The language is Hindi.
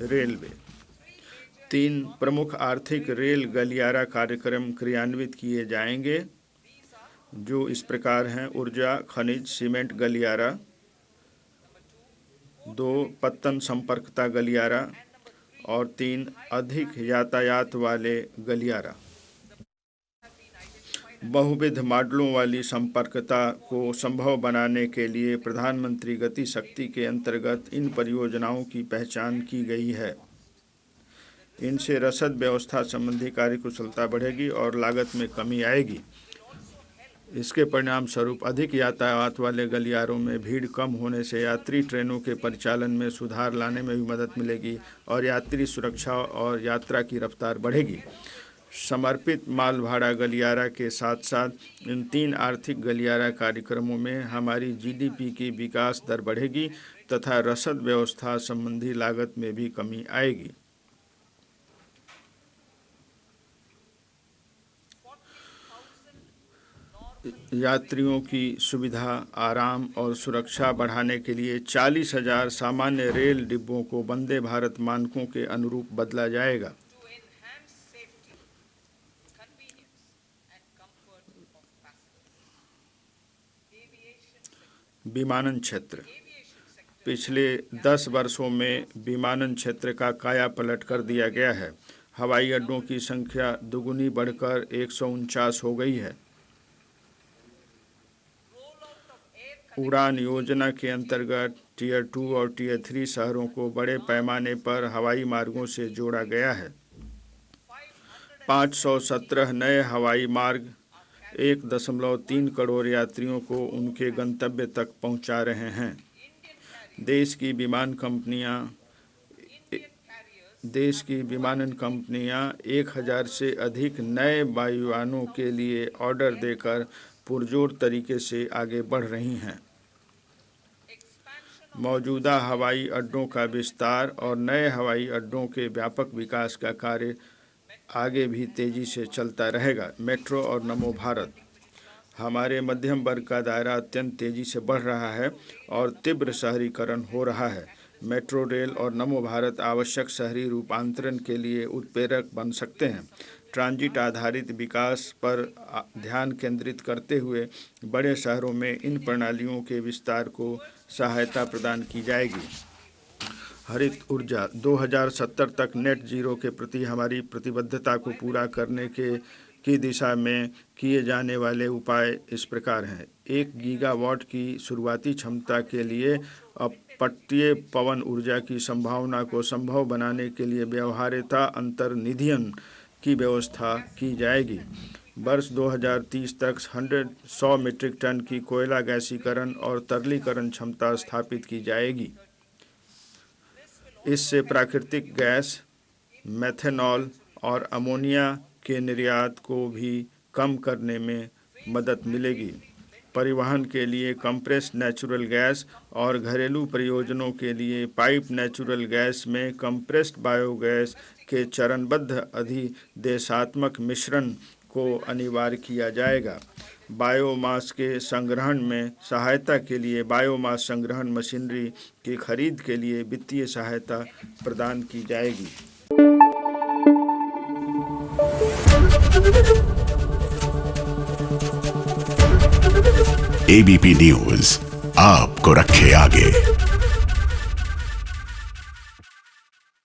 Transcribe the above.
रेलवे। 3 प्रमुख आर्थिक रेल गलियारा कार्यक्रम क्रियान्वित किए जाएंगे, जो इस प्रकार हैं: ऊर्जा खनिज सीमेंट गलियारा, 2 पत्तन संपर्कता गलियारा और 3 अधिक यातायात वाले गलियारा। बहुविध मॉडलों वाली संपर्कता को संभव बनाने के लिए प्रधानमंत्री गति शक्ति के अंतर्गत इन परियोजनाओं की पहचान की गई है। इनसे रसद व्यवस्था संबंधी कार्यकुशलता बढ़ेगी और लागत में कमी आएगी। इसके परिणाम स्वरूप अधिक यातायात वाले गलियारों में भीड़ कम होने से यात्री ट्रेनों के परिचालन में सुधार लाने में भी मदद मिलेगी और यात्री सुरक्षा और यात्रा की रफ्तार बढ़ेगी। समर्पित माल भाड़ा गलियारा के साथ साथ इन 3 आर्थिक गलियारा कार्यक्रमों में हमारी जीडीपी की विकास दर बढ़ेगी तथा रसद व्यवस्था संबंधी लागत में भी कमी आएगी। यात्रियों की सुविधा, आराम और सुरक्षा बढ़ाने के लिए 40,000 सामान्य रेल डिब्बों को वंदे भारत मानकों के अनुरूप बदला जाएगा। विमानन क्षेत्र। पिछले 10 वर्षों में विमानन क्षेत्र का कायापलट कर दिया गया है। हवाई अड्डों की संख्या दुगुनी बढ़कर 149 हो गई है। उड़ान योजना के अंतर्गत टियर 2 और टियर 3 शहरों को बड़े पैमाने पर हवाई मार्गों से जोड़ा गया है। 517 नए हवाई मार्ग 1.3 करोड़ यात्रियों को उनके गंतव्य तक पहुंचा रहे हैं। देश की विमानन कंपनियां 1000 से अधिक नए वायुयानों के लिए ऑर्डर देकर पुरजोर तरीके से आगे बढ़ रही हैं। मौजूदा हवाई अड्डों का विस्तार और नए हवाई अड्डों के व्यापक विकास का कार्य आगे भी तेजी से चलता रहेगा। मेट्रो और नमो भारत। हमारे मध्यम वर्ग का दायरा अत्यंत तेजी से बढ़ रहा है और तीव्र शहरीकरण हो रहा है। मेट्रो रेल और नमो भारत आवश्यक शहरी रूपांतरण के लिए उत्प्रेरक बन सकते हैं। ट्रांजिट आधारित विकास पर ध्यान केंद्रित करते हुए बड़े शहरों में इन प्रणालियों के विस्तार को सहायता प्रदान की जाएगी। हरित ऊर्जा। 2070 तक नेट जीरो के प्रति हमारी प्रतिबद्धता को पूरा करने की दिशा में किए जाने वाले उपाय इस प्रकार हैं। 1 गीगावाट की शुरुआती क्षमता के लिए अपतटीय पवन ऊर्जा की संभावना को संभव बनाने के लिए व्यवहार्यता अंतर्निधियन की व्यवस्था की जाएगी। वर्ष 2030 तक 100 मीट्रिक टन की कोयला गैसीकरण और तरलीकरण क्षमता स्थापित की जाएगी। इससे प्राकृतिक गैस, मेथनॉल और अमोनिया के निर्यात को भी कम करने में मदद मिलेगी। परिवहन के लिए कंप्रेस्ड नेचुरल गैस और घरेलू प्रयोजनों के लिए पाइप नेचुरल गैस में कंप्रेस्ड बायोगैस के चरणबद्ध अधिदेशात्मक मिश्रण को अनिवार्य किया जाएगा। बायोमास के संग्रहण में सहायता के लिए बायोमास संग्रहण मशीनरी की खरीद के लिए वित्तीय सहायता प्रदान की जाएगी। एबीपी न्यूज़ आपको रखे आगे।